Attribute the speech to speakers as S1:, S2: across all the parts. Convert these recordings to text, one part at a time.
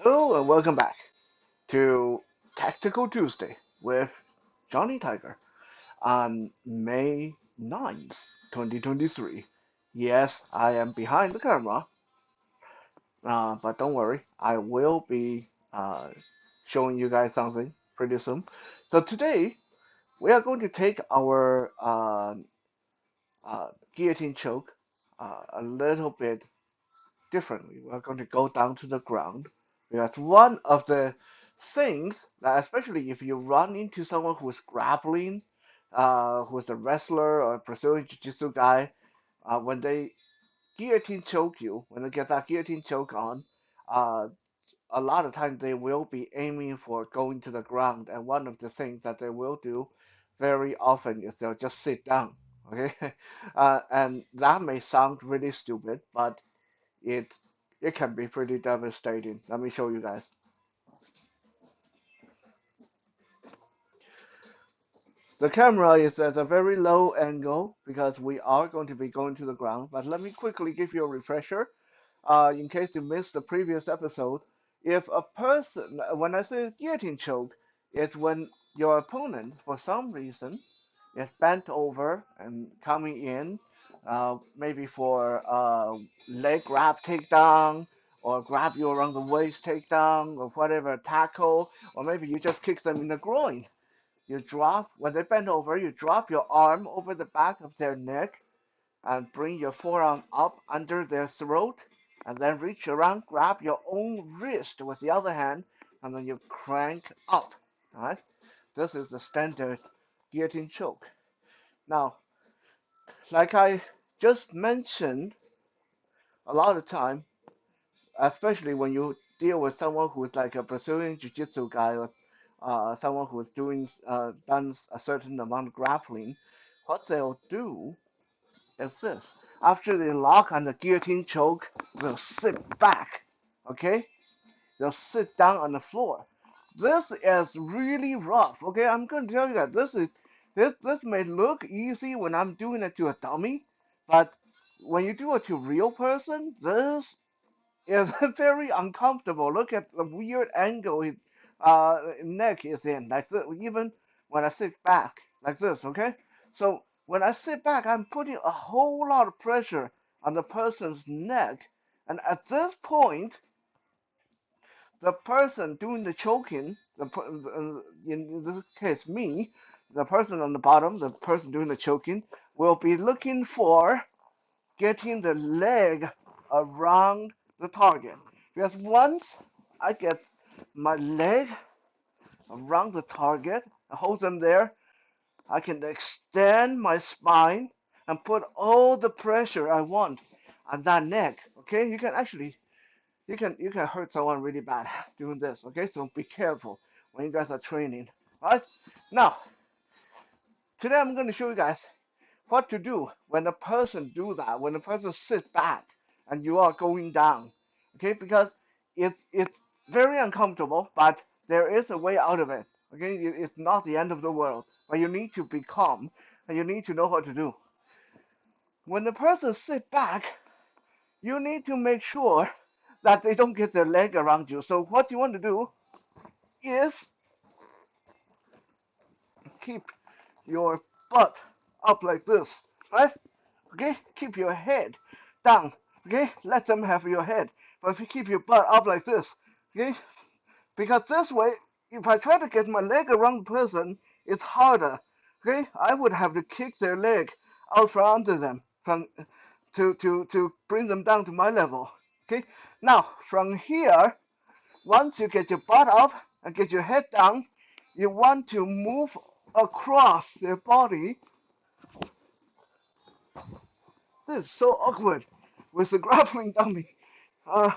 S1: Hello and welcome back to Tactical Tuesday with Johnny Tiger on May 9th, 2023. Yes, I am behind the camera, but don't worry, I will be showing you guys something pretty soon. So today we are going to take our guillotine choke a little bit differently. We're going to go down to the ground because one of the things that, especially if you run into someone who's grappling, who's a wrestler or a Brazilian Jiu-Jitsu guy, when they guillotine choke you, when they get that guillotine choke on, uh, a lot of times they will be aiming for going to the ground. And one of the things that they will do very often is they'll just sit down. Okay, and that may sound really stupid, but it it can be pretty devastating. Let me show you guys. The camera is at a very low angle because we are going to be going to the ground. But let me quickly give you a refresher, in case you missed the previous episode. If a person, when I say guillotine choke, it's when your opponent, for some reason, is bent over and coming in, maybe for leg grab takedown, or grab you around the waist takedown, or whatever tackle, or maybe you just kick them in the groin. You drop, when they bend over, you drop your arm over the back of their neck and bring your forearm up under their throat, and then reach around, grab your own wrist with the other hand, and then you crank up. All right? This is the standard guillotine choke. Now, like I just mentioned, a lot of time, especially when you deal with someone who's like a Brazilian Jiu-Jitsu guy or someone who's done a certain amount of grappling, what they'll do is this. After they lock on the guillotine choke, they'll sit back. Okay? They'll sit down on the floor. This is really rough. Okay, I'm gonna tell you that this may look easy when I'm doing it to a dummy, but when you do it to a real person, this is very uncomfortable. Look at the weird angle his neck is in, like this. Even when I sit back, like this. Okay, so when I sit back, I'm putting a whole lot of pressure on the person's neck, and at this point, the person doing the choking, in this case me, the person on the bottom, the person doing the choking, will be looking for getting the leg around the target. Because once I get my leg around the target, I hold them there, I can extend my spine and put all the pressure I want on that neck. Okay, you can hurt someone really bad doing this. Okay, so be careful when you guys are training. Alright? Now, today I'm going to show you guys what to do when a person do that, when a person sits back and you are going down. Okay, because it's very uncomfortable, but there is a way out of it. Okay, it's not the end of the world, but you need to be calm and you need to know what to do. When the person sit back, you need to make sure that they don't get their leg around you. So what you want to do is keep your butt up like this, right? Okay, keep your head down. Okay, let them have your head, but if you keep your butt up like this, okay, because this way, if I try to get my leg around the person, it's harder. Okay, I would have to kick their leg out from under them, from to bring them down to my level. Okay, now from here, once you get your butt up and get your head down, you want to move across their body. This is so awkward with the grappling dummy. Uh,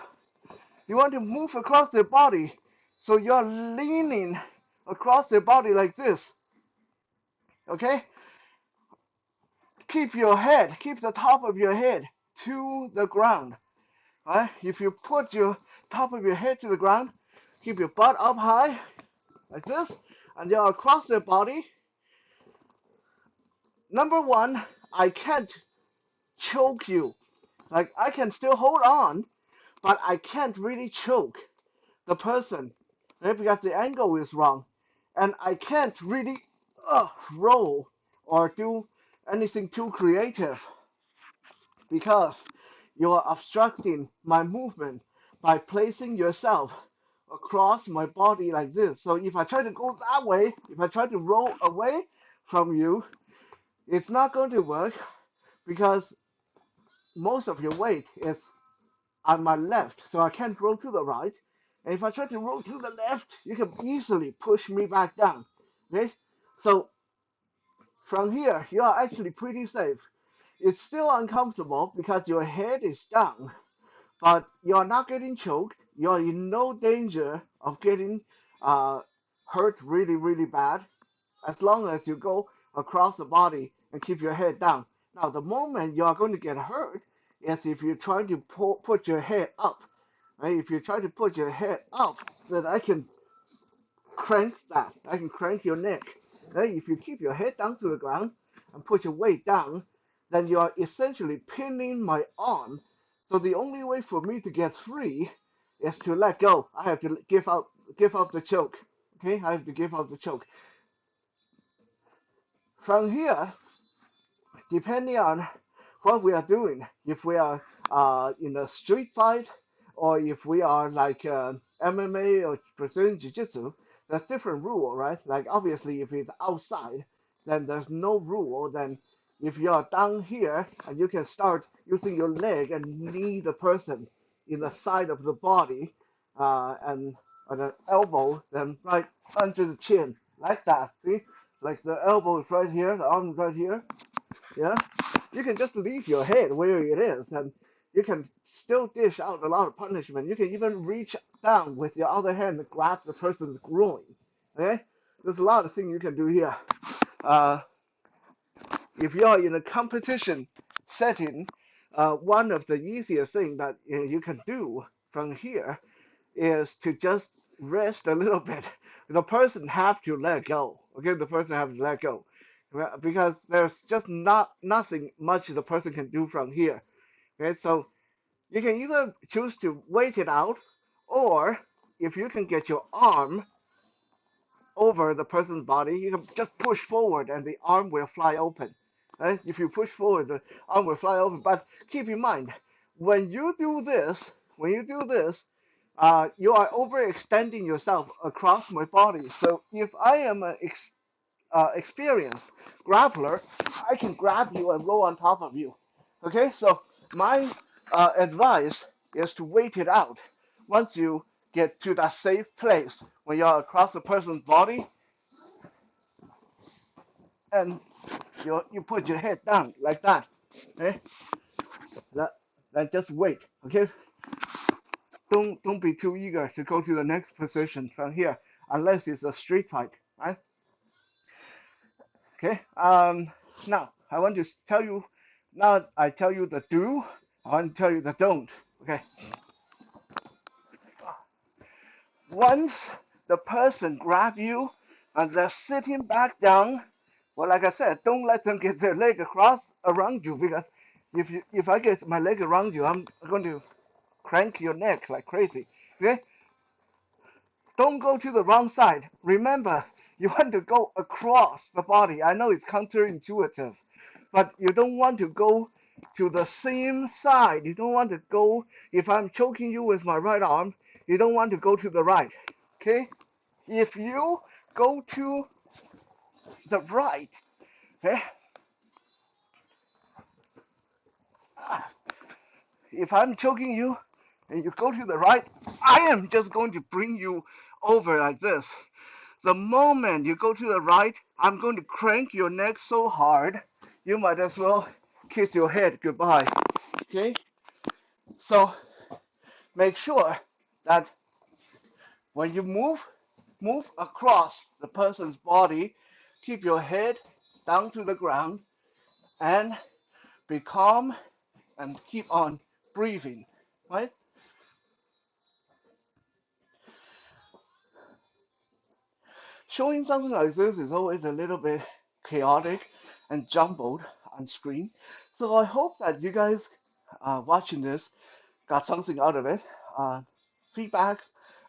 S1: you want to move across their body, so you're leaning across their body like this. Okay? Keep the top of your head to the ground. Right? If you put your top of your head to the ground, keep your butt up high, like this, and you're across their body. Number one, I can't choke you. Like, I can still hold on, but I can't really choke. the person, right? Because the angle is wrong, and I can't really roll or do anything too creative because you are obstructing my movement by placing yourself across my body like this. So if I try to go that way, if I try to roll away from you, it's not going to work because most of your weight is on my left, so I can't roll to the right. And if I try to roll to the left, you can easily push me back down. Okay? So from here, you are actually pretty safe. It's still uncomfortable because your head is down, but you're not getting choked. You're in no danger of getting uh, hurt really, really bad as long as you go across the body and keep your head down. Now, the moment you are going to get hurt is if you try to put your head up. Right? If you try to put your head up, then I can crank that. I can crank your neck. Right? If you keep your head down to the ground and put your weight down, then you are essentially pinning my arm. So the only way for me to get free is to let go. I have to give up the choke. Okay, I have to give up the choke. From here, depending on what we are doing, if we are in a street fight or if we are like MMA or Brazilian Jiu-Jitsu, there's different rule, right? Like obviously if it's outside, then there's no rule. Then if you're down here and you can start using your leg and knee the person in the side of the body and the elbow, then right under the chin, like that. See? Like the elbow is right here, the arm is right here. Yeah, you can just leave your head where it is, and you can still dish out a lot of punishment. You can even reach down with your other hand and grab the person's groin. Okay, there's a lot of things you can do here. Uh, if you're in a competition setting, one of the easiest things that you can do from here is to just rest a little bit. The person have to let go. Okay, the person have to let go because there's just nothing much the person can do from here. Okay, so you can either choose to wait it out, or if you can get your arm over the person's body, you can just push forward and the arm will fly open. Right? If you push forward, the arm will fly open. But keep in mind, when you do this, when you do this, you are overextending yourself across my body. So if I am an experienced grappler, I can grab you and roll on top of you. Okay, so my advice is to wait it out. Once you get to that safe place when you're across the person's body, and you put your head down like that. Okay, that, then just wait. Okay, don't be too eager to go to the next position from here unless it's a street fight, right? Okay. Now I want to tell you. Now I tell you the do. I want to tell you the don't. Okay. Once the person grab you and they're sitting back down, well, like I said, don't let them get their leg across around you because if I get my leg around you, I'm going to crank your neck like crazy. Okay? Don't go to the wrong side. Remember, you want to go across the body. I know it's counterintuitive, but you don't want to go to the same side. You don't want to go, if I'm choking you with my right arm, you don't want to go to the right. Okay? If you go to the right, okay? If I'm choking you and you go to the right, I am just going to bring you over like this. The moment you go to the right, I'm going to crank your neck so hard, you might as well kiss your head goodbye. Okay? So make sure that when you move across the person's body, keep your head down to the ground and be calm and keep on breathing. Right? Showing something like this is always a little bit chaotic and jumbled on screen. So I hope that you guys watching this got something out of it. Feedback,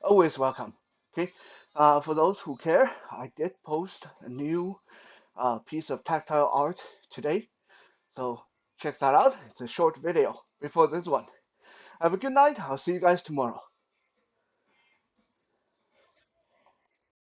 S1: always welcome. Okay. For those who care, I did post a new piece of tactile art today, so check that out. It's a short video before this one. Have a good night. I'll see you guys tomorrow.